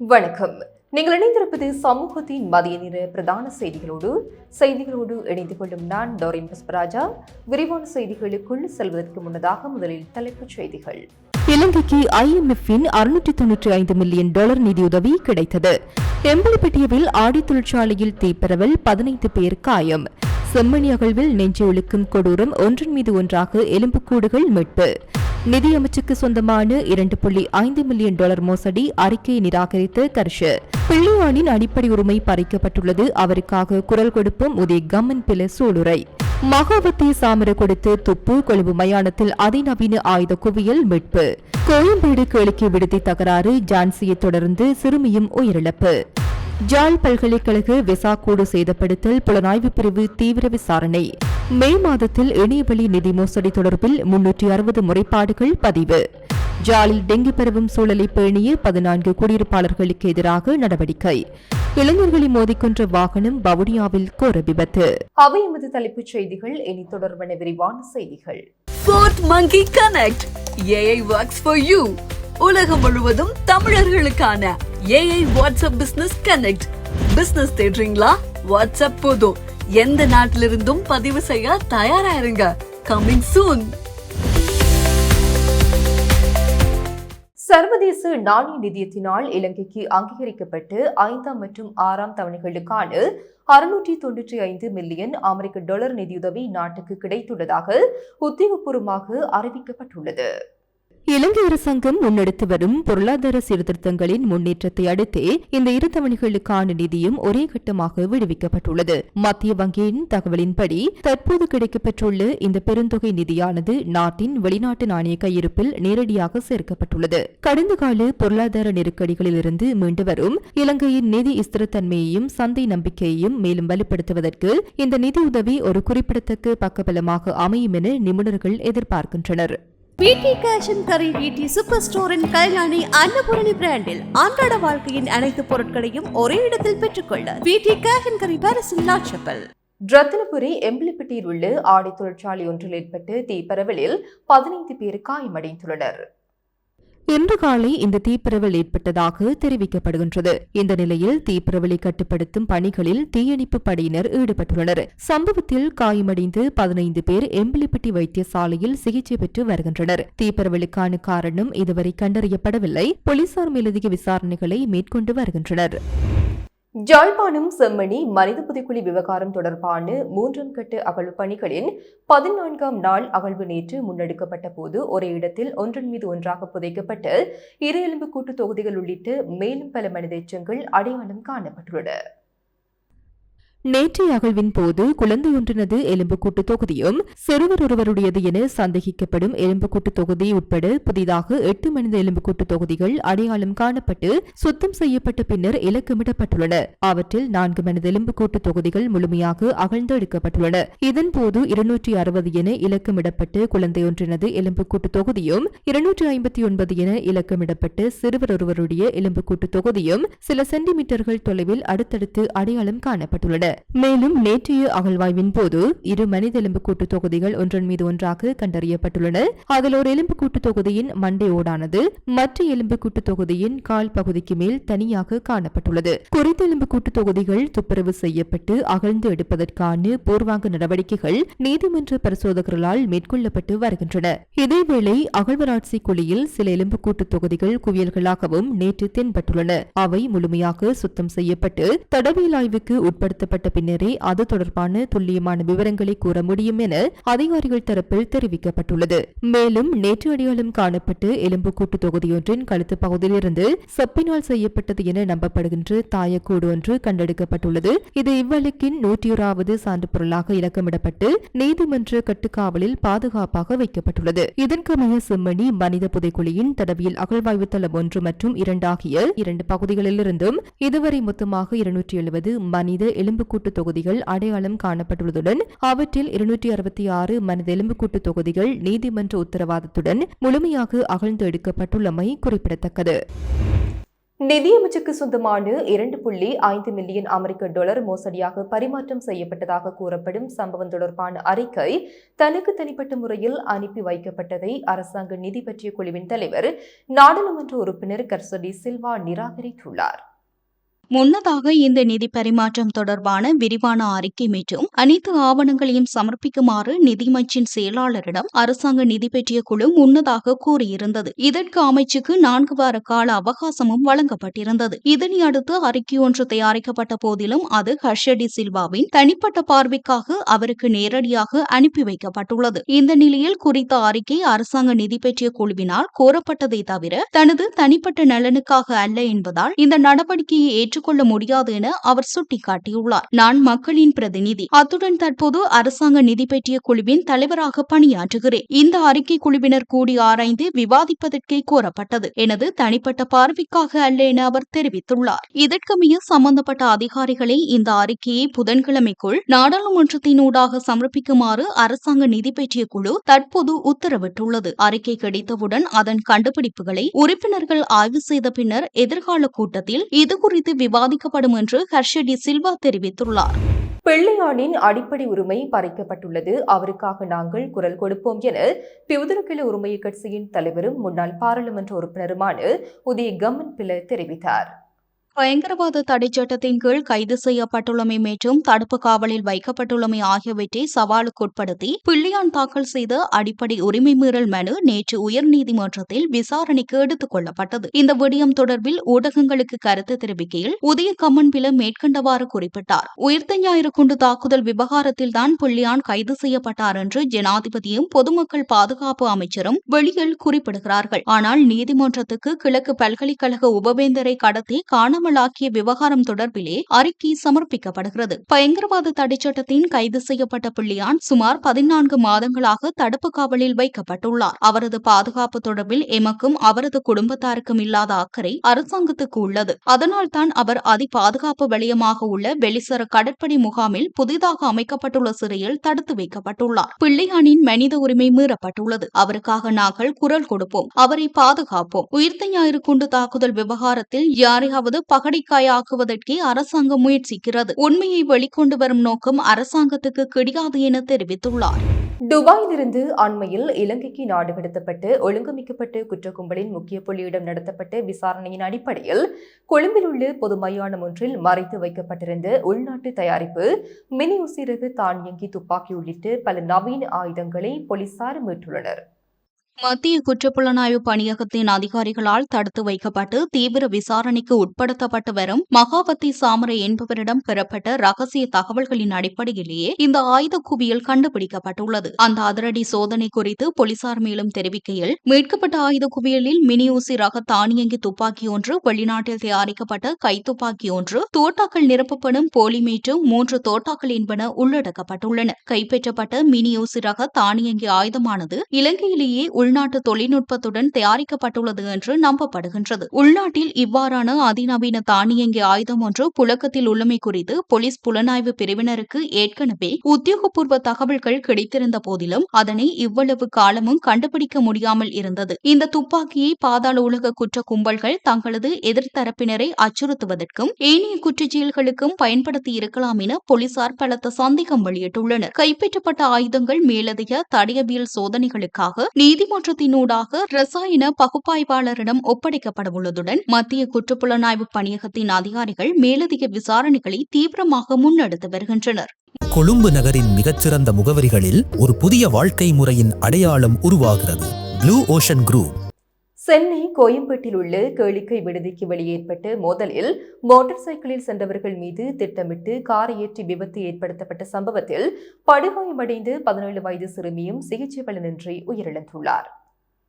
வணக்கம். நீங்கள் இணைந்திருப்பது சமூகத்தின் மதிய நேர பிரதான செய்திகளோடு இணைந்து கொள்ளும் நான் டோரின் புஷ்பராஜா. விரிவான செய்திகளுக்குள் செல்வதற்கு முன்னதாக முதலில் தலைப்புச் செய்திகள். இலங்கைக்கு IMF-இன் $695 மில்லியன் நிதியுதவி கிடைத்தது. எம்பலப்பட்டியவில் ஆடி தொழிற்சாலையில் தீப்பரவல், 15 பேர் காயம். செம்மணி அகழ்வில் நெஞ்சு இழுக்கும் கொடூரம், ஒன்றின் மீது ஒன்றாக எலும்புக்கூடுகள் மீட்பு. நிதியமைச்சுக்கு சொந்தமான $2.5 மில்லியன் மோசடி, அறிக்கையை நிராகரித்த கர்ஷ. பிள்ளையானின் அடிப்படை உரிமை பறிக்கப்பட்டுள்ளது, அவருக்காக குரல் கொடுப்போம் உதய கம்மன் பில சூளுரை. மகாவத்தி சாமர கொடுத்து துப்பு, கொழும்பு மயானத்தில் அதிநவீன ஆயுத குவியல் மீட்பு. கோயம்பேடு கேளிக்கை விடுதி தகராறு, ஜான்சியை தொடர்ந்து சிறுமியும் உயிரிழப்பு. ஜாழ் பல்கலைக்கழக விசாக்கூடு சேதப்படுத்தல், புலனாய்வு பிரிவு தீவிர விசாரணை. மே மாதத்தில் இணையவழி நிதி மோசடி தொடர்பில் 360 முறைப்பாடுகள் பதிவு. ஜாலில் டெங்கி பரவும் சூழலை பேணிய 14 குடியிருப்பாளர்களுக்கு எதிராக நடவடிக்கை. இளைஞர்களை மோதிக்கொன்ற வாகனம் வவுனியாவில் கோர விபத்து. அவை எமது தலைப்புச் செய்திகள். இனி தொடர்பான விரிவான செய்திகள். Fourth Monkey Connect. AI works for you. உலகம் முழுவதும் தமிழர்களுக்கான AI WhatsApp business connect. Business தேடுறீங்களா? வாட்ஸ்அப் போதும். எந்த நாட்டிலிருந்தும் பதிவு செய்ய தயாராயிருங்க. Coming soon. சர்வதேச நாணய நிதியத்தினால் இலங்கைக்கு அங்கீகரிக்கப்பட்டு 5ஆம் மற்றும் 6ஆம் தவணைகளுக்கான $695 மில்லியன் அமெரிக்க நிதியுதவி நாட்டுக்கு கிடைத்துள்ளதாக உத்தியோகபூர்வமாக அறிவிக்கப்பட்டுள்ளது. இலங்கை அரசாங்கம் முன்னெடுத்து வரும் பொருளாதார சீர்திருத்தங்களின் முன்னேற்றத்தை அடுத்தே இந்த இரு தவணைகளுக்கான நிதியும் ஒரே கட்டமாக விடுவிக்கப்பட்டுள்ளது. மத்திய வங்கியின் தகவலின்படி தற்போது கிடைக்கப்பெற்றுள்ள இந்த பெருந்தொகை நிதியானது நாட்டின் வெளிநாட்டு நாணய கையிருப்பில் நேரடியாக சேர்க்கப்பட்டுள்ளது. கடந்த கால பொருளாதார நெருக்கடிகளிலிருந்து மீண்டு வரும் இலங்கையின் நிதி ஸ்திரத்தன்மையையும் சந்தை நம்பிக்கையையும் மேலும் வலுப்படுத்துவதற்கு இந்த நிதியுதவி ஒரு குறிப்பிடத்தக்க பக்கபலமாக அமையும் என நிபுணர்கள் எதிர்பார்க்கின்றனர். VT Cash & Curry VT super ஸ்டோரின் கல்யாணி அன்னபூரணி பிராண்டில் அன்றாட வாழ்க்கையின் அனைத்து பொருட்களையும் ஒரே இடத்தில் பெற்றுக்கொள்ள VT Cash & Curry பாரிஸில் லாட்சப்பல். ரத்தினபுரி எம்பலப்பட்டியில் உள்ள ஆடை தொழிற்சாலை ஒன்றில் ஏற்பட்ட தீப்பரவலில் 15 பேர் காயமடைந்துள்ளனர். இன்று காலை இந்த தீப்பரவல் ஏற்பட்டதாக தெரிவிக்கப்படுகின்றது. இந்த நிலையில் தீப்பரவலை கட்டுப்படுத்தும் பணிகளில் தீயணைப்பு படையினர் ஈடுபட்டுள்ளனர். சம்பவத்தில் காயமடைந்து 15 பேர் எம்பலப்பட்டி வைத்தியசாலையில் சிகிச்சை பெற்று வருகின்றனர். தீப்பரவலுக்கான காரணம் இதுவரை கண்டறியப்படவில்லை. போலீசார் மேலதிக விசாரணைகளை மேற்கொண்டு வருகின்றனர். ஜாழ்ப்பாணம் செம்மணி மனித புதைக்குழி விவகாரம் தொடர்பான 3ஆம் கட்ட அகழ்வு பணிகளின் 14ஆம் நாள் அகழ்வு நேற்று முன்னெடுக்கப்பட்ட போது ஒரே இடத்தில் ஒன்றன் மீது ஒன்றாக புதைக்கப்பட்ட 2 எலும்புக்கூட்டு தொகுதிகள் உள்ளிட்ட மேலும் பல மனித எச்சங்கள் அடையாளம் காணப்பட்டுள்ளன. நேற்றைய அகழ்வின் போது குழந்தையொன்றினது எலும்புக்கூட்டு தொகுதியும் சிறுவர் ஒருவருடையது என சந்தேகிக்கப்படும் எலும்புக்கூட்டு தொகுதி உட்பட புதிதாக 8 மனித எலும்புக்கூட்டு தொகுதிகள் அடையாளம் காணப்பட்டு சுத்தம் செய்யப்பட்ட பின்னர் இலக்கமிடப்பட்டுள்ளன. அவற்றில் 4 மனித எலும்புக்கூட்டு தொகுதிகள் முழுமையாக அகழ்ந்து எடுக்கப்பட்டுள்ளன. இதன்போது 260 என இலக்கமிடப்பட்டு குழந்தையொன்றினது எலும்புக்கூட்டு தொகுதியும் 259 என இலக்கமிடப்பட்டு சிறுவர் ஒருவருடைய எலும்புக்கூட்டு தொகுதியும் சில சென்டிமீட்டர்கள் தொலைவில் அடுத்தடுத்து அடையாளம் காணப்பட்டுள்ளன. மேலும் நேற்றைய அகழ்வாய்வின் போது 2 மனித எலும்புக்கூட்டு தொகுதிகள் ஒன்றன் மீது ஒன்றாக கண்டறியப்பட்டுள்ளன. அதில் ஒரு எலும்புக்கூட்டு தொகுதியின் மண்டை ஓடானது மற்ற எலும்புக்கூட்டு தொகுதியின் கால் பகுதிக்கு மேல் தனியாக காணப்பட்டுள்ளது. குறித்த எலும்புக்கூட்டு தொகுதிகள் துப்புரவு செய்யப்பட்டு அகழ்ந்து எடுப்பதற்கான பூர்வாங்க நடவடிக்கைகள் நீதிமன்ற பரிசோதகர்களால் மேற்கொள்ளப்பட்டு வருகின்றன. இதேவேளை அகழ்வராட்சி குழியில் சில எலும்புக்கூட்டு தொகுதிகள் குவியல்களாகவும் நேற்று தென்பட்டுள்ளன. அவை முழுமையாக சுத்தம் செய்யப்பட்டு தடவியல் ஆய்வுக்கு உட்படுத்தப்பட்ட பின்னரே அது தொடர்பான துல்லியமான விவரங்களை கூற முடியும் என அதிகாரிகள் தரப்பில் தெரிவிக்கப்பட்டுள்ளது. மேலும் நேற்று அடையாளம் காணப்பட்டு எலும்புக்கூட்டு தொகுதியொன்றின் கழுத்து பகுதியிலிருந்து செப்பினால் செய்யப்பட்டது என நம்பப்படுகின்ற தாயக்கூடு ஒன்று கண்டெடுக்கப்பட்டுள்ளது. இது இவ்வழக்கின் 101வது சான்று பொருளாக இலக்கமிடப்பட்டு நீதிமன்ற கட்டுக்காவலில் பாதுகாப்பாக வைக்கப்பட்டுள்ளது. இதற்கமைய செம்மணி மனித புதைக்குழியின் தடவியல் அகழ்வாய்வு தளம் 1 மற்றும் 2 ஆகிய 2 பகுதிகளிலிருந்தும் இதுவரை மொத்தமாக 270 மனித எலும்புக்கூட்டு தொகுதிகள் அடையாளம் காணப்பட்டுள்ளதுடன் அவற்றில் 266 மனித எலும்புக்கூட்டு தொகுதிகள் நீதிமன்ற உத்தரவாதத்துடன் முழுமையாக அகழ்ந்து எடுக்கப்பட்டுள்ளமை குறிப்பிடத்தக்கது. நிதியமைச்சுக்கு சொந்தமான 2.5 மில்லியன் அமெரிக்க டாலர் மோசடியாக பரிமாற்றம் செய்யப்பட்டதாக கூறப்படும் சம்பவம் தொடர்பான அறிக்கை தனக்கு தனிப்பட்ட முறையில் அனுப்பி வைக்கப்பட்டதை அரசாங்க நிதி பற்றிய குழுவின் தலைவர் நாடாளுமன்ற உறுப்பினர் கர்சடி சில்வா நிராகரித்துள்ளார். முன்னதாக இந்த நிதி பரிமாற்றம் தொடர்பான விரிவான அறிக்கை மற்றும் அனைத்து ஆவணங்களையும் சமர்ப்பிக்குமாறு நிதியமைச்சின் செயலாளரிடம் அரசாங்க நிதி பற்றிய குழு முன்னதாக கூறியிருந்தது. இதற்கு அமைச்சுக்கு 4 வார கால அவகாசமும் வழங்கப்பட்டிருந்தது. இதனை அடுத்து அறிக்கை ஒன்று தயாரிக்கப்பட்ட போதிலும் அது ஹர்ஷடி சில்வாவின் தனிப்பட்ட பார்வைக்காக அவருக்கு நேரடியாக அனுப்பி வைக்கப்பட்டுள்ளது. இந்த நிலையில் குறித்த அறிக்கை அரசாங்க நிதி பற்றிய குழுவினால் கோரப்பட்டதை தவிர தனது தனிப்பட்ட நலனுக்காக அல்ல என்பதால் இந்த நடவடிக்கையை ஏற்றுக்கொள்ள முடியாது என அவர் சுட்டிக்காட்டியுள்ளார். நான் மக்களின் பிரதிநிதி, அத்துடன் தற்போது அரசாங்க நிதி பற்றிய குழுவின் தலைவராக பணியாற்றுகிறேன். இந்த அறிக்கை குழுவினர் கூடி ஆராய்ந்து விவாதிப்பதற்கே கோரப்பட்டது. எனது தனிப்பட்ட பார்வைக்காக அல்ல என அவர் தெரிவித்துள்ளார். இதற்கமைய சம்பந்தப்பட்ட அதிகாரிகளை இந்த அறிக்கையை புதன்கிழமைக்குள் நாடாளுமன்றத்தினூடாக சமர்ப்பிக்குமாறு அரசாங்க நிதி பற்றிய குழு தற்போது உத்தரவிட்டுள்ளது. அறிக்கை கிடைத்தவுடன் அதன் கண்டுபிடிப்புகளை உறுப்பினர்கள் ஆய்வு செய்த பின்னர் எதிர்கால கூட்டத்தில் இதுகுறித்து விவாதிக்கப்படும் என்று ஹர்ஷடி சில்வா தெரிவித்துள்ளார். பிள்ளையானின் அடிப்படை உரிமை பறிக்கப்பட்டுள்ளது, அவருக்காக நாங்கள் குரல் கொடுப்போம் என பிவுதரக்கிழ உரிமை கட்சியின் தலைவரும் முன்னாள் பாராளுமன்ற உறுப்பினருமான உதய கம்மன் பிள்ளை தெரிவித்தார். பயங்கரவாத தடைச் சட்டத்தின் கீழ் கைது செய்யப்பட்டுள்ளமை மற்றும் தடுப்பு காவலில் வைக்கப்பட்டுள்ளமை ஆகியவற்றை சவாலுக்குட்படுத்தி பிள்ளையான் தாக்கல் செய்த அடிப்படை உரிமை மீறல் மனு நேற்று உயர்நீதிமன்றத்தில் விசாரணைக்கு எடுத்துக் கொள்ளப்பட்டது. இந்த விடயம் தொடர்பில் ஊடகங்களுக்கு கருத்து தெரிவிக்கையில் உதய கம்மன்பில மேற்கண்டவாறு குறிப்பிட்டார். உயிர்த்த ஞாயிறு குண்டு தாக்குதல் விவகாரத்தில்தான் பிள்ளையான் கைது செய்யப்பட்டார் என்று ஜனாதிபதியும் பொதுமக்கள் பாதுகாப்பு அமைச்சரும் வெளியில் குறிப்பிடுகிறார்கள். ஆனால் நீதிமன்றத்துக்கு கிழக்கு பல்கலைக்கழக உபவேந்தரை கடத்தி காணாமலாக்கிய விவகாரம் தொடர்பிலே அறிக்கை சமர்ப்பிக்கப்படுகிறது. பயங்கரவாத தடைச்சட்டத்தின் கைது செய்யப்பட்ட பிள்ளையான் சுமார் 14 மாதங்களாக தடுப்பு காவலில் வைக்கப்பட்டுள்ளார். அவரது பாதுகாப்பு தொடர்பில் எமக்கும் அவரது குடும்பத்தாருக்கும் இல்லாத அக்கறை அரசாங்கத்துக்கு உள்ளது. அதனால்தான் அவர் அதி பாதுகாப்பு வலயமாக உள்ள வெலிசர கடற்படை முகாமில் புதிதாக அமைக்கப்பட்டுள்ள சிறையில் தடுத்து வைக்கப்பட்டுள்ளார். பிள்ளையானின் மனித உரிமை மீறப்பட்டுள்ளது. அவருக்காக நாங்கள் குரல் கொடுப்போம், அவரை பாதுகாப்போம். உயிர்த்த ஞாயிறு குண்டு தாக்குதல் விவகாரத்தில் யாரையாவது பகடைக்காயாக்குவதற்கே அரசாங்கம் முயற்சிக்கிறது. உண்மையை வெளிக்கொண்டு வரும் நோக்கம் அரசாங்கத்துக்கு கிடையாது என தெரிவித்துள்ளார். துபாயிலிருந்து அண்மையில் இலங்கைக்கு நாடு கடத்தப்பட்டு ஒழுங்கமைக்கப்பட்ட குற்ற கும்பலின் முக்கிய புள்ளியிடம் நடத்தப்பட்ட விசாரணையின் அடிப்படையில் கொழும்பில் உள்ள பொது மையானம் ஒன்றில் மறைத்து வைக்கப்பட்டிருந்த உள்நாட்டு தயாரிப்பு மினி உசிரகு தானியங்கி துப்பாக்கி உள்ளிட்ட பல நவீன ஆயுதங்களை போலீசார் மீட்டுள்ளனர். மத்திய குற்றப்புலனாய்வு பணியகத்தின் அதிகாரிகளால் தடுத்து வைக்கப்பட்டு தீவிர விசாரணைக்கு உட்படுத்தப்பட்டு வரும் மகாவத்தி சாமரை என்பவரிடம் பெறப்பட்ட ரகசிய தகவல்களின் அடிப்படையிலேயே இந்த ஆயுத குவியல் கண்டுபிடிக்கப்பட்டுள்ளது. அந்த அதிரடி சோதனை குறித்து போலீசார் மேலும் தெரிவிக்கையில், மீட்கப்பட்ட ஆயுத குவியலில் மினி ஊசி ரக தானியங்கி துப்பாக்கி ஒன்று, வெளிநாட்டில் தயாரிக்கப்பட்ட கைத்துப்பாக்கி ஒன்று, தோட்டாக்கள் நிரப்பப்படும் போலிமேற்று 3 தோட்டாக்கள் என்பன உள்ளடக்கப்பட்டுள்ளன. கைப்பற்றப்பட்ட மினி ஊசி ரக தானியங்கி ஆயுதமானது இலங்கையிலேயே உள்நாட்டு தொழில்நுட்பத்துடன் தயாரிக்கப்பட்டுள்ளது என்று நம்பப்படுகின்றது. உள்நாட்டில் இவ்வாறான அதிநவீன தானியங்கி ஆயுதம் ஒன்று புழக்கத்தில் உள்ளமை குறித்து போலீஸ் புலனாய்வு பிரிவினருக்கு ஏற்கனவே உத்தியோகபூர்வ தகவல்கள் கிடைத்திருந்த போதிலும் அதனை இவ்வளவு காலமும் கண்டுபிடிக்க முடியாமல் இருந்தது. இந்த துப்பாக்கியை பாதாள உலக குற்ற கும்பல்கள் தங்களது எதிர்த்தரப்பினரை அச்சுறுத்துவதற்கும் ஏனைய குற்றச்செயல்களுக்கும் பயன்படுத்தி இருக்கலாம் என போலீசார் பலத்த சந்தேகம் வெளியிட்டுள்ளனர். கைப்பற்றப்பட்ட ஆயுதங்கள் மேலதிக தடயவியல் சோதனைகளுக்காக நீதிமன்றத்தினூடாக ரசாயன பகுப்பாய்வாளரிடம் ஒப்படைக்கப்படவுள்ளதுடன் மத்திய குற்றப்புலனாய்வு பணியகத்தின் அதிகாரிகள் மேலதிக விசாரணைகளை தீவிரமாக முன்னெடுத்து வருகின்றனர். கொழும்பு நகரின் மிகச்சிறந்த முகவரிகளில் ஒரு புதிய வாழ்க்கை முறையின் அடையாளம் உருவாகிறது. Blue ocean group. சென்னை கோயம்பேட்டில் உள்ள கேளிக்கை விடுதிக்கு வெளியே ஏற்பட்ட மோதலில் மோட்டார் சைக்கிளில் சென்றவர்கள் மீது திட்டமிட்டு காரை ஏற்றி விபத்து ஏற்படுத்தப்பட்ட சம்பவத்தில் படுகாயமடைந்து 17 வயது சிறுமியும் சிகிச்சை பலனின்றி உயிரிழந்துள்ளார்.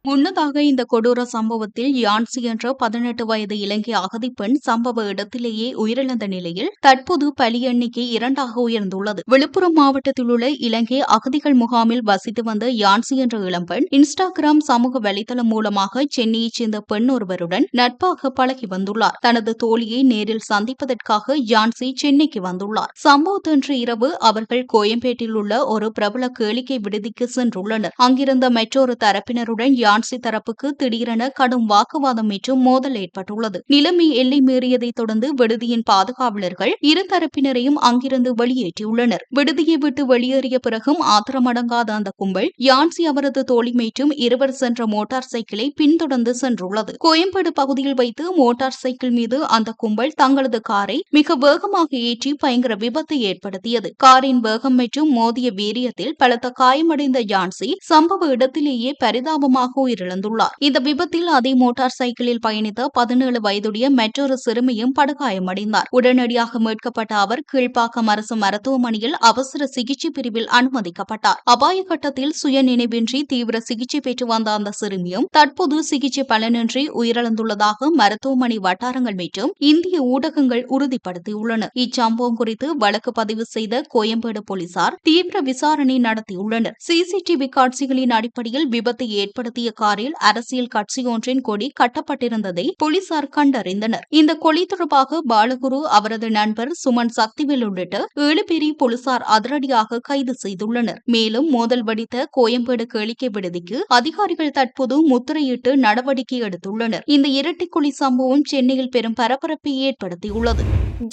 முன்னதாக இந்த கொடூர சம்பவத்தில் யான்சி என்ற 18 வயது இலங்கை அகதி பெண் சம்பவ இடத்திலேயே உயிரிழந்த நிலையில் தற்போது பலி எண்ணிக்கை 2ஆக உயர்ந்துள்ளது. விழுப்புரம் மாவட்டத்தில் உள்ள இலங்கை அகதிகள் முகாமில் வசித்து வந்த யான்சி என்ற இளம்பெண் இன்ஸ்டாகிராம் சமூக வலைதளம் மூலமாக சென்னையைச் சேர்ந்த பெண் ஒருவருடன் நட்பாக பழகி வந்துள்ளார். தனது தோழியை நேரில் சந்திப்பதற்காக யான்சி சென்னைக்கு வந்துள்ளார். சம்பவத்தன்று இரவு அவர்கள் கோயம்பேட்டில் உள்ள ஒரு பிரபல கேளிக்கை விடுதிக்கு சென்றுள்ளனர். அங்கிருந்த மற்றொரு தரப்பினருடன் யான்சி தரப்புக்கு திடீரென கடும் வாக்குவாதம் மற்றும் மோதல் ஏற்பட்டுள்ளது. நிலைமை எல்லை மீறியதை தொடர்ந்து விடுதியின் பாதுகாவலர்கள் இரு தரப்பினரையும் அங்கிருந்து வெளியேற்றியுள்ளனர். விடுதியை விட்டு வெளியேறிய பிறகும் ஆத்திரமடங்காத அந்த கும்பல் யான்சி அவரது தோழி மற்றும் இருவர் சென்ற மோட்டார் சைக்கிளை பின்தொடர்ந்து சென்றுள்ளது. கோயம்பேடு பகுதியில் வைத்து மோட்டார் சைக்கிள் மீது அந்த கும்பல் தங்களது காரை மிக வேகமாக ஏற்றி பயங்கர விபத்தை ஏற்படுத்தியது. காரின் வேகம் மற்றும் மோதிய வீரியத்தில் பலத்த காயமடைந்த யான்சி சம்பவ இடத்திலேயே பரிதாபமாக உயிரிழந்துள்ளார். இந்த விபத்தில் அதே மோட்டார் சைக்கிளில் பயணித்த 17 வயதுடைய மற்றொரு சிறுமியும் படுகாயமடைந்தார். உடனடியாக மீட்கப்பட்ட அவர் கீழ்ப்பாக்கம் அரசு மருத்துவமனையில் அவசர சிகிச்சை பிரிவில் அனுமதிக்கப்பட்டார். அபாய கட்டத்தில் சுய நினைவின்றி தீவிர சிகிச்சை பெற்று வந்த அந்த சிறுமியும் தற்போது சிகிச்சை பலனின்றி உயிரிழந்துள்ளதாக மருத்துவமனை வட்டாரங்கள் மற்றும் இந்திய ஊடகங்கள் உறுதிப்படுத்தியுள்ளன. இச்சம்பவம் குறித்து வழக்கு பதிவு செய்த கோயம்பேடு போலீசார் தீவிர விசாரணை நடத்தியுள்ளனர். சிசிடிவி காட்சிகளின் அடிப்படையில் விபத்தை ஏற்படுத்திய காரில் அரசியல் கட்சியொன்றின் கொடி கட்டப்பட்டிருந்ததை போலீசார் கண்டறிந்தனர். இந்த கொடி தொடர்பாக பாலகுரு, அவரது நண்பர் சுமன் சக்திவேல் உள்ளிட்ட 7 பேரை போலீசார் அதிரடியாக கைது செய்துள்ளனர். மேலும் மோதல் வெடித்த கோயம்பேடு கேளிக்கை விடுதிக்கு அதிகாரிகள் தற்போது முத்திரையிட்டு நடவடிக்கை எடுத்துள்ளனர். இந்த இரட்டைக்குழி சம்பவம் சென்னையில் பெரும் பரபரப்பை ஏற்படுத்தியுள்ளது.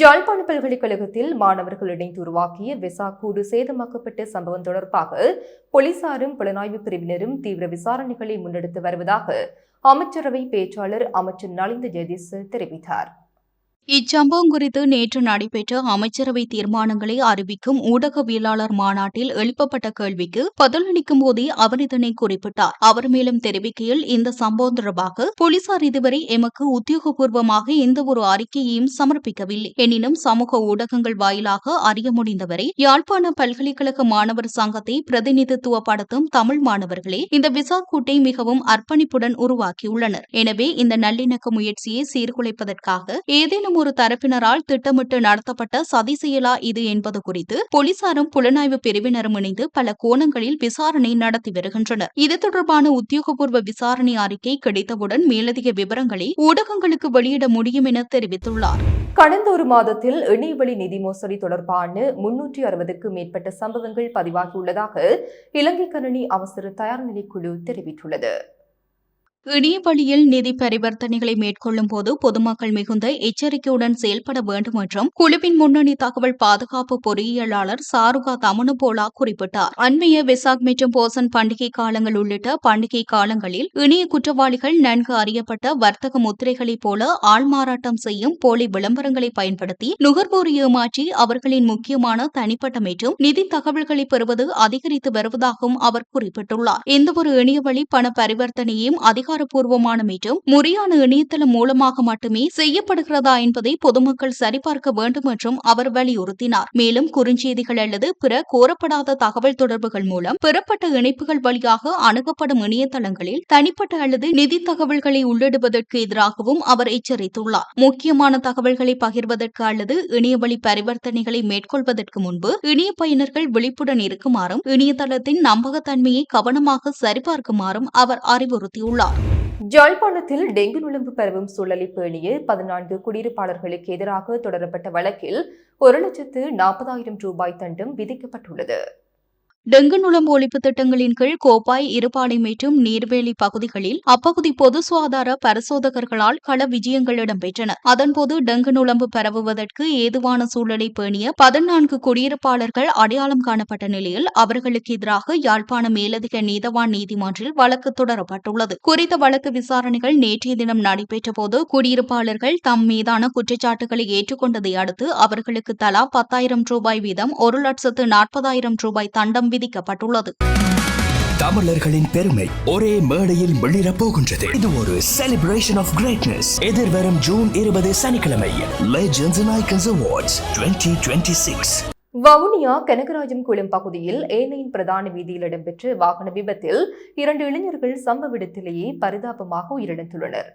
யாழ்ப்பாண பல்கலைக்கழகத்தில் மாணவர்கள் இணைந்து உருவாக்கிய விசா கூடு சேதமாக்கப்பட்ட சம்பவம் தொடர்பாக போலீசாரும் புலனாய்வு பிரிவினரும் தீவிர விசாரணைகளை முன்னெடுத்து வருவதாக அமைச்சரவை பேச்சாளர் அமைச்சர் நலிந்த ஜெயதீஸ் தெரிவித்தார். இச்சம்பவம் குறித்து நேற்று நடைபெற்ற அமைச்சரவை தீர்மானங்களை அறிவிக்கும் ஊடகவியலாளர் மாநாட்டில் எழுப்பப்பட்ட கேள்விக்கு பதிலளிக்கும் போதே அவர் இதனை குறிப்பிட்டார். அவர் மேலும் தெரிவிக்கையில், இந்த சம்பவம் தொடர்பாக போலீசார் இதுவரை எமக்கு உத்தியோகபூர்வமாக எந்த ஒரு அறிக்கையையும் சமர்ப்பிக்கவில்லை. எனினும் சமூக ஊடகங்கள் வாயிலாக அறிய முடிந்தவரை யாழ்ப்பாண பல்கலைக்கழக மாணவர் சங்கத்தை பிரதிநிதித்துவப்படுத்தும் தமிழ் மாணவர்களே இந்த விசா கூட்டை மிகவும் அர்ப்பணிப்புடன் உருவாக்கியுள்ளனர். எனவே இந்த நல்லிணக்க முயற்சியை சீர்குலைப்பதற்காக ஏதேனும் ஒரு தரப்பினரால் திட்டமிட்டு நடத்தப்பட்ட சதி செயலா இது என்பது குறித்து போலீசாரும் புலனாய்வு பிரிவினரும் இணைந்து பல கோணங்களில் விசாரணை நடத்தி வருகின்றனர். இது தொடர்பான உத்தியோகபூர்வ விசாரணை அறிக்கை கிடைத்தவுடன் மேலதிக விவரங்களை ஊடகங்களுக்கு வெளியிட முடியும் என தெரிவித்துள்ளார். கடந்த ஒரு மாதத்தில் இணையவழி நிதி மோசடி தொடர்பான 360க்கும் மேற்பட்ட சம்பவங்கள் பதிவாகியுள்ளதாக இலங்கை கணனி அவசர தயார்நிலை குழு தெரிவித்துள்ளது. இணையவழியில் நிதி பரிவர்த்தனைகளை மேற்கொள்ளும் போது பொதுமக்கள் மிகுந்த எச்சரிக்கையுடன் செயல்பட வேண்டும் என்றும் குழுவின் முன்னணி தகவல் பாதுகாப்பு பொறியியலாளர் சாருகா தமனுபோலா குறிப்பிட்டார். அண்மைய வெசாக் மற்றும் போசன் பண்டிகை காலங்கள் உள்ளிட்ட பண்டிகை காலங்களில் இணைய குற்றவாளிகள் நன்கு அறியப்பட்ட வர்த்தக முத்திரைகளைப் போல ஆள்மாறாட்டம் செய்யும் போலி விளம்பரங்களை பயன்படுத்தி நுகர்வோரை ஏமாற்றி அவர்களின் முக்கியமான தனிப்பட்ட மற்றும் நிதி தகவல்களை பெறுவது அதிகரித்து வருவதாகவும் அவர் குறிப்பிட்டுள்ளார். எந்தவொரு இணையவழி பண பரிவர்த்தனையும் அதிகாரப்பூர்வமான மற்றும் முறையான இணையதளம் மூலமாக மட்டுமே செய்யப்படுகிறதா என்பதை பொதுமக்கள் சரிபார்க்க வேண்டும் என்றும் அவர் வலியுறுத்தினார். மேலும் குறுஞ்செய்திகள் அல்லது பிற கோரப்படாத தகவல் தொடர்புகள் மூலம் பெறப்பட்ட இணைப்புகள் வழியாக அணுகப்படும் இணையதளங்களில் தனிப்பட்ட அல்லது நிதி தகவல்களை உள்ளிடுவதற்கு எதிராகவும் அவர் எச்சரித்துள்ளார். முக்கியமான தகவல்களை பகிர்வதற்கு அல்லது இணையவழி பரிவர்த்தனைகளை மேற்கொள்வதற்கு முன்பு இணைய பயனர்கள் விழிப்புடன் இருக்குமாறும் இணையதளத்தின் நம்பகத்தன்மையை கவனமாக சரிபார்க்குமாறும் அவர் அறிவுறுத்தியுள்ளார். யாழ்ப்பாணத்தில் டெங்கு நுளம்பு பரவும் சூழலை பேணிய 14 குடியிருப்பாளர்களுக்கு எதிராக தொடரப்பட்ட வழக்கில் 1,40,000 ரூபாய் தண்டம் விதிக்கப்பட்டுள்ளது. டெங்கு நுளம்பு ஒழிப்பு திட்டங்களின் கீழ் கோப்பாய், இருப்பாடை மற்றும் நீர்வேலி பகுதிகளில் அப்பகுதி பொது சுகாதார பரிசோதகர்களால் கள விஜயங்கள் இடம்பெற்றன. அதன்போது டெங்கு நுளம்பு பரவுவதற்கு ஏதுவான சூழலை பேணிய 14 குடியிருப்பாளர்கள் அடையாளம் காணப்பட்ட நிலையில் அவர்களுக்கு எதிராக யாழ்ப்பாண மேலதிக நீதவான் நீதிமன்றில் வழக்கு தொடரப்பட்டுள்ளது. குறித்த வழக்கு விசாரணைகள் நேற்றைய தினம் நடைபெற்ற போது குடியிருப்பாளர்கள் தம் மீதான குற்றச்சாட்டுகளை ஏற்றுக்கொண்டதை அடுத்து அவர்களுக்கு தலா 10,000 ரூபாய் வீதம் 1,40,000 ரூபாய் தண்டம் விதிக்கப்பட்டுள்ளது. தமிழர்களின் பெருமை ஒரே மேடையில் வெளியிடப் போகின்றது. இது ஒரு celebration of greatness. எதிர்வரும் ஜூன் 20 சனிக்கிழமை Legends and Icons Awards 2026. Vavuniya கனகராஜம் குளம் பகுதியில் ஏனையின் பிரதான வீதியில் இடம்பெற்ற வாகன விபத்தில் 2 இளைஞர்கள் சம்பவ இடத்திலேயே பரிதாபமாக உயிரிழந்துள்ளனர்.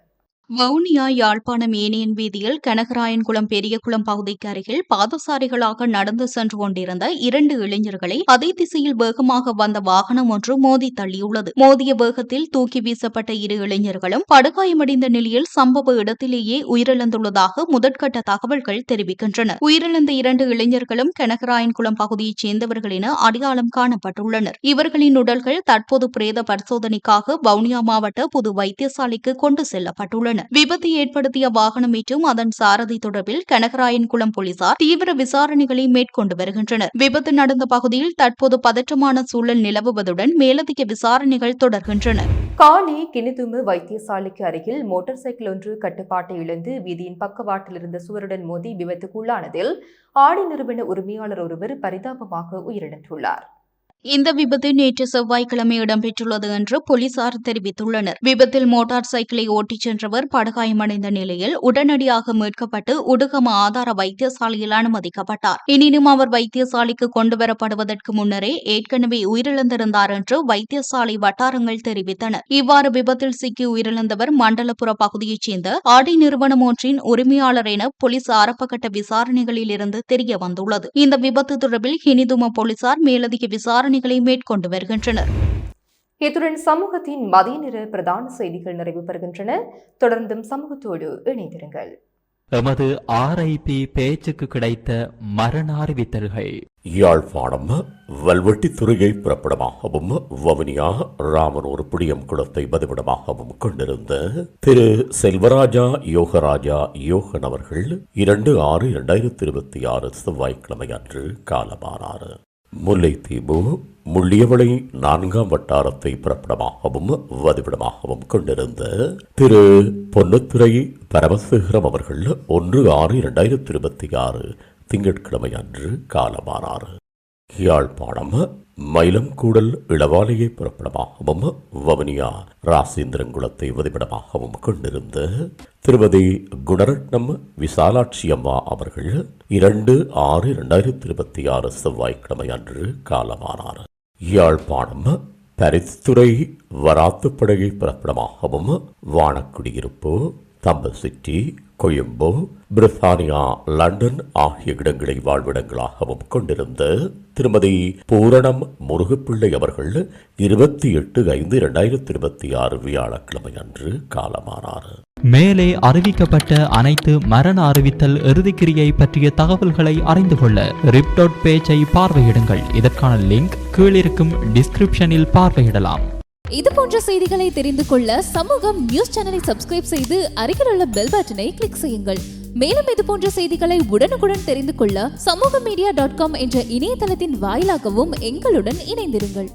வவுனியா யாழ்ப்பாணம் ஏனியன் வீதியில் கனகராயன்குளம் பெரியகுளம் பகுதிக்கு அருகில் பாதசாரிகளாக நடந்து சென்று கொண்டிருந்த 2 இளைஞர்களை அதே திசையில் வேகமாக வந்த வாகனம் ஒன்று மோதி தள்ளியுள்ளது. மோதிய வேகத்தில் தூக்கி வீசப்பட்ட 2 இளைஞர்களும் படுகாயமடைந்த நிலையில் சம்பவ இடத்திலேயே உயிரிழந்துள்ளதாக முதற்கட்ட தகவல்கள் தெரிவிக்கின்றன. உயிரிழந்த 2 இளைஞர்களும் கனகராயன்குளம் பகுதியைச் சேர்ந்தவர்கள் என அடையாளம் காணப்பட்டுள்ளனர். இவர்களின் உடல்கள் தற்போது பிரேத பரிசோதனைக்காக வவுனியா மாவட்ட பொது வைத்தியசாலைக்கு கொண்டு செல்லப்பட்டுள்ளன. விபத்து ஏற்படுத்திய வாகனம் மற்றும் அதன் சாரதி தொடர்பில் கனகராயன்குளம் போலீசார் தீவிர விசாரணைகளை மேற்கொண்டு வருகின்றனர். விபத்து நடந்த பகுதியில் தற்போது பதற்றமான சூழல் நிலவுவதுடன் மேலதிக விசாரணைகள் தொடர்கின்றன. காலி கினிதுமு வைத்தியசாலைக்கு அருகில் மோட்டார் சைக்கிள் ஒன்று கட்டுப்பாட்டை இழந்து வீதியின் பக்கவாட்டில் இருந்த சுவருடன் மோதி விபத்துக்குள்ளானதில் ஆடி நிறுவன உரிமையாளர் ஒருவர் பரிதாபமாக உயிரிழந்துள்ளார். இந்த விபத்து நேற்று செவ்வாய்க்கிழமை இடம்பெற்றுள்ளது என்று போலீசார் தெரிவித்துள்ளனர். விபத்தில் மோட்டார் சைக்கிளை ஓட்டிச் சென்றவர் படுகாயமடைந்த நிலையில் உடனடியாக மீட்கப்பட்டு உடுகம ஆதார வைத்தியசாலையில் அனுமதிக்கப்பட்டார். எனினும் அவர் வைத்தியசாலைக்கு கொண்டுவரப்படுவதற்கு முன்னரே ஏற்கனவே உயிரிழந்திருந்தார் என்று வைத்தியசாலை வட்டாரங்கள் தெரிவித்தன. இவ்வாறு விபத்தில் சிக்கி உயிரிழந்தவர் மண்டலபுர பகுதியைச் சேர்ந்த ஆடி நிறுவனம் ஒன்றின் உரிமையாளர் என போலீஸ் ஆரம்பகட்ட விசாரணைகளில் இருந்து தெரியவந்துள்ளது. இந்த விபத்து தொடர்பில் கினிதும போலீசார் மேலதிக விசாரணைகளை மேற்கொண்டு வருகின்றனர். இத்துடன் சமூகத்தின் மதிய நேர பிரதான செய்திகள் நிறைவு பெறுகின்றன. தொடர்ந்தும் சமூகத்தோடு இணைந்திருங்கள். எமது RIP பேச்சுக்கு கிடைத்த மரண அறிவித்தல்கள். யாழ்ப்பாணம் வல்வெட்டித்துறையை புறப்படமாகவும் வவுனியா ராமனூர் புளியம் குளத்தை பதிவிடமாகவும் கொண்டிருந்த திரு செல்வராஜா யோகராஜா யோகன் அவர்கள் 2/6/2026 செவ்வாய்க்கிழமை அன்று காலமானார். முல்லைத்தீவு முள்ளியவளை 4ஆம் வட்டாரத்தை புறப்படமாகவும் வதிவிடமாகவும் கொண்டிருந்த திரு பொன்னுத்துறை பரமசேகரம் அவர்கள் 1/6/2026 திங்கட்கிழமை அன்று காலமானார். யாழ்ப்பாணம் மயிலம்கூடல் இளவாலையை புறப்படமாகவும் வவுனியா ராசேந்திரங்குளத்தை வதிவிடமாகவும் கொண்டிருந்த திருமதி குணரட்னம் விசாலாட்சி அம்மா அவர்கள் 2/6/2026 செவ்வாய்க்கிழமை அன்று காலமானார். யாழ்ப்பாணம் பரித்துறை வராத்துப்படையை புறப்படமாகவும் வானக்குடியிருப்பு தம்பசிட்டி கொழும்பு பிரித்தானியா லண்டன் ஆகிய இடங்களை வாழ்விடங்களாகவும் கொண்டிருந்த திருமதி பூரணம் முருகப்பிள்ளை அவர்கள் 28/5/2026 வியாழக்கிழமை அன்று காலமானார். மேலே அறிவிக்கப்பட்ட அனைத்து மரண அறிவித்தல் இறுதிக்கிரியை பற்றிய தகவல்களை அறிந்து கொள்ள ரிப்டாட் பேஜை பார்வையிடுங்கள். இதற்கான லிங்க் கீழிருக்கும் டிஸ்கிரிப்ஷனில் பார்வையிடலாம். இது போன்ற செய்திகளை தெரிந்து கொள்ள சமூகம் நியூஸ் சேனலை சப்ஸ்கிரைப் செய்து அருகில் உள்ள பெல் பட்டனை கிளிக் செய்யுங்கள். மேலும் இது போன்ற செய்திகளை உடனுக்குடன் தெரிந்து கொள்ள சமூகமீடியா.com என்ற இணையதளத்தின் வாயிலாகவும் எங்களுடன் இணைந்திருங்கள்.